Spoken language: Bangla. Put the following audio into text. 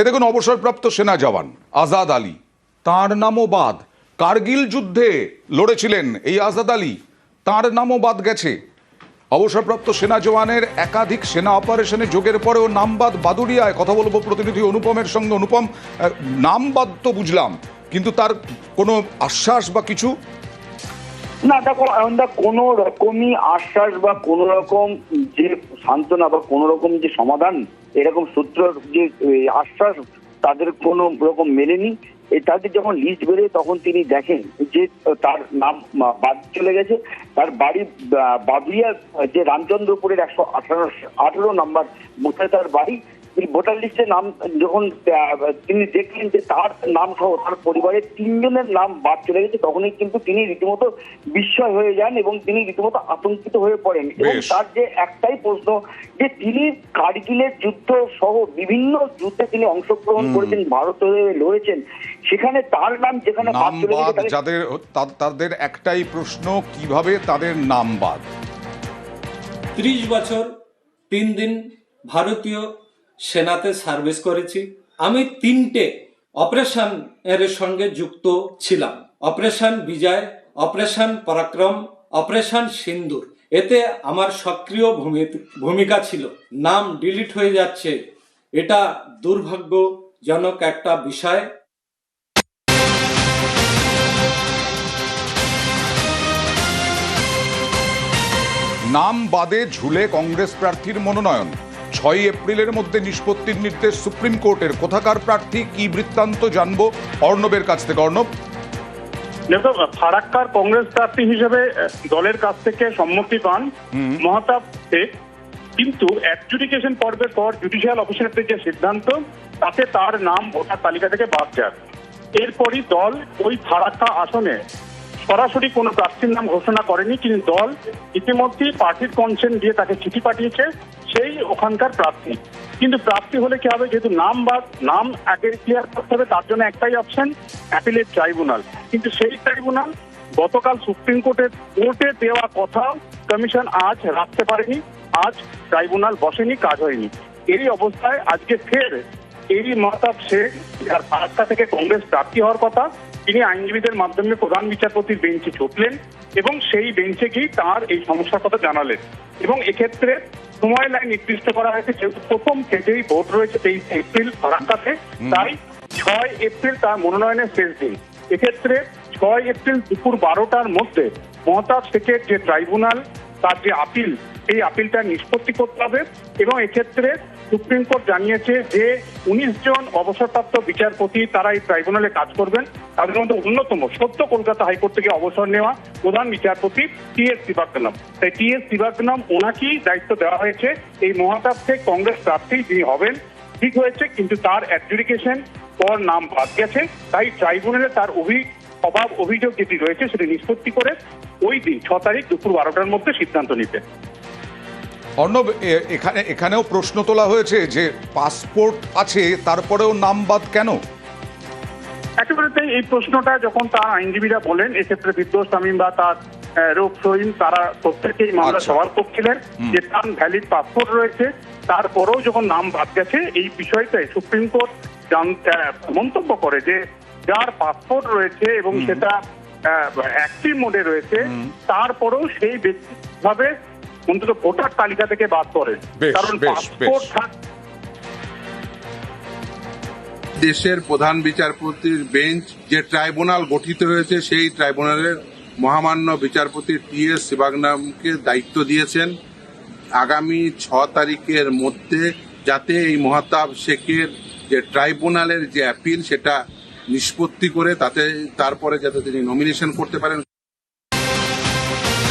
এ দেখুন, অবসরপ্রাপ্ত সেনা জওয়ান আজাদ আলী, তাঁর নামও বাদ। কার্গিল যুদ্ধে লড়েছিলেন এই আজাদ আলী, তাঁর নামও বাদ গেছে। অবসরপ্রাপ্ত সেনা জওয়ানের একাধিক সেনা অপারেশনে যোগের পরেও নাম বাদ বাদুড়িয়ায়। কথা বলবো প্রতিনিধি অনুপমের সঙ্গে। অনুপম, নাম বাদ তো বুঝলাম, কিন্তু তার কোনো আশ্বাস বা কিছু? না দেখো, কোনো রকমই আশ্বাস বা কোনো রকম যে সান্ত্বনা বা কোনো রকম যে সমাধান, এরকম সূত্র যে আশ্বাস তাদের কোনো রকম মেলেনি। তাদের যখন লিস্ট বেরোয় তখন তিনি দেখেন যে তার নাম বাদ চলে গেছে। তার বাড়ি বাদুরিয়া, যে রামচন্দ্রপুরের 118 নাম্বার বুথে তার বাড়ি। ভোটার লিস্টে নাম যখন তিনি দেখলেন যে তার নাম সহ তার পরিবারের 3 জনের নাম বাদ চলে গেছে, তখনই কিন্তু তিনি রীতিমতো বিস্ময় হয়ে যান এবং তিনি রীতিমতো আতঙ্কিত হয়ে পড়েন। এবং তার যে একটাই প্রশ্ন, যে তিনি কার্গিলের যুদ্ধ সহ বিভিন্ন যুদ্ধে তিনি অংশগ্রহণ করেছেন, ভারত হয়ে লড়েছেন, সেখানে তার নাম যেখানে বাদ চলে গেছে, তাদের একটাই প্রশ্ন, কিভাবে তাদের নাম বাদ। 30 বছর 3 দিন ভারতীয় সেনাতে সার্ভিস করেছি। আমি 3টে অপারেশন এর সঙ্গে যুক্ত ছিলাম: অপারেশন বিজয়, অপারেশন পরাক্রম, অপারেশন সিন্দুর। এতে আমার সক্রিয় ভূমিকা ছিল। নাম ডিলিট হয়ে যাচ্ছে, এটা দুর্ভাগ্যজনক একটা বিষয়। নাম বাদে ঝুলে কংগ্রেস প্রার্থীর মনোনয়ন। 6 এপ্রিলের মধ্যে নিষ্পত্তির নির্দেশ সুপ্রিম কোর্টের। কোথাকার প্রার্থী, কি বৃত্তান্ত, জানবো অর্ণবের কাছ থেকে। অর্ণব, দেখো, ফারাক্কার কংগ্রেস প্রার্থী হিসেবে দলের কাছ থেকে সম্মতি পান মহতাব শেখ, কিন্তু অ্যাডজুডিকেশন পর্বের পর জুডিশিয়াল অফিসারদের যে সিদ্ধান্ত, তাতে তার নাম ভোটার তালিকা থেকে বাদ যায়। এরপরই দল ওই ফারাক্কা আসনে সরাসরি কোনো প্রার্থীর নাম ঘোষণা করেনি, কিন্তু দল ইতিমধ্যেই পার্টির কনসেন্ট দিয়ে তাকে চিঠি পাঠিয়েছে সেই ওখানকার প্রার্থী। কিন্তু প্রার্থী হলে কি হবে, যেহেতু নাম আগে ক্লিয়ার করতে হবে, তার জন্য একটাই অপশন, অ্যাপিলেট ট্রাইব্যুনাল। কিন্তু সেই ট্রাইব্যুনাল গতকাল সুপ্রিম কোর্টে দেওয়া কথা কমিশন আজ রাখতে পারেনি। আজ ট্রাইব্যুনাল বসেনি, কাজ হয়নি। এই অবস্থায় আজকে ফের এই মহতাব শেখ, যার ফারাক্কা থেকে কংগ্রেস প্রার্থী হওয়ার কথা, তিনি আইনজীবীদের মাধ্যমে প্রধান বিচারপতির বেঞ্চে ছুটলেন এবং সেই বেঞ্চে গিয়ে তার এই সমস্যার কথা জানালেন। এবং এক্ষেত্রে সময় লাইন নির্দিষ্ট করা হয়েছে, যেহেতু প্রথম থেকেই ভোট রয়েছে 23 এপ্রিল ফারাক্কাতে, তাই 6 এপ্রিল তার মনোনয়নের শেষ দিন। এক্ষেত্রে 6 এপ্রিল দুপুর 12টার মধ্যে মহতাব শেখের যে ট্রাইব্যুনাল, তার যে আপিল, এই আপিলটা নিষ্পত্তি করতে হবে। এবং এক্ষেত্রে সুপ্রিম কোর্ট জানিয়েছে যে 19 জন অবসরপ্রাপ্ত বিচারপতি তারা এই ট্রাইব্যুনালে কাজ করবেন। তাদের মধ্যে অন্যতম সদ্য কলকাতা হাইকোর্ট থেকে অবসর নেওয়া প্রধান বিচারপতি টি.এস. শিবাগ্নম। তাই টি.এস. শিবাগ্নম, ওনাকেই দায়িত্ব দেওয়া হয়েছে। এই মহতাব শেখ কংগ্রেস প্রার্থী যিনি হবেন, ঠিক হয়েছে, কিন্তু তার অ্যাডজুডিকেশন পর নাম বাদ গেছে। তাই ট্রাইব্যুনালে তার অভিযোগ যেটি রয়েছে সেটি নিষ্পত্তি করে ওই দিন 6 তারিখ দুপুর 12টার মধ্যে সিদ্ধান্ত নিতে। অর্ণব, এখানেও প্রশ্ন তোলা হয়েছে যে পাসপোর্ট আছে, তারপরেও নাম বাদ কেন? একেবারে তাই। এই প্রশ্নটা যখন তার আইনজীবীরা বলেন, এক্ষেত্রে বিদ্রোহ শামীম বা তার রূপ সহিম, তারা প্রত্যেকেই মামলা সওয়াল করছিলেন যে তার ভ্যালিড পাসপোর্ট রয়েছে, তারপরেও যখন নাম বাদ গেছে, এই বিষয়টাই সুপ্রিম কোর্ট মন্তব্য করে যে যার পাসপোর্ট রয়েছে এবং সেটা অ্যাক্টিভ মোডে রয়েছে, তারপরেও সেই ব্যক্তিভাবে অন্তত ভোটার তালিকা থেকে বাদ করেন। কারণ পাসপোর্ট দেশের প্রধান বিচারপতির বেঞ্চ যে ট্রাইব্যুনাল গঠিত হয়েছে, সেই ট্রাইব্যুনালের মহামান্য বিচারপতি টি.এস. শিবাগ্নমকে দায়িত্ব দিয়েছেন আগামী 6 তারিখের মধ্যে যাতে এই মহতাব শেখের যে ট্রাইব্যুনালের যে অ্যাপিল, সেটা নিষ্পত্তি করে তারপরে যাতে তিনি নমিনেশন করতে পারেন।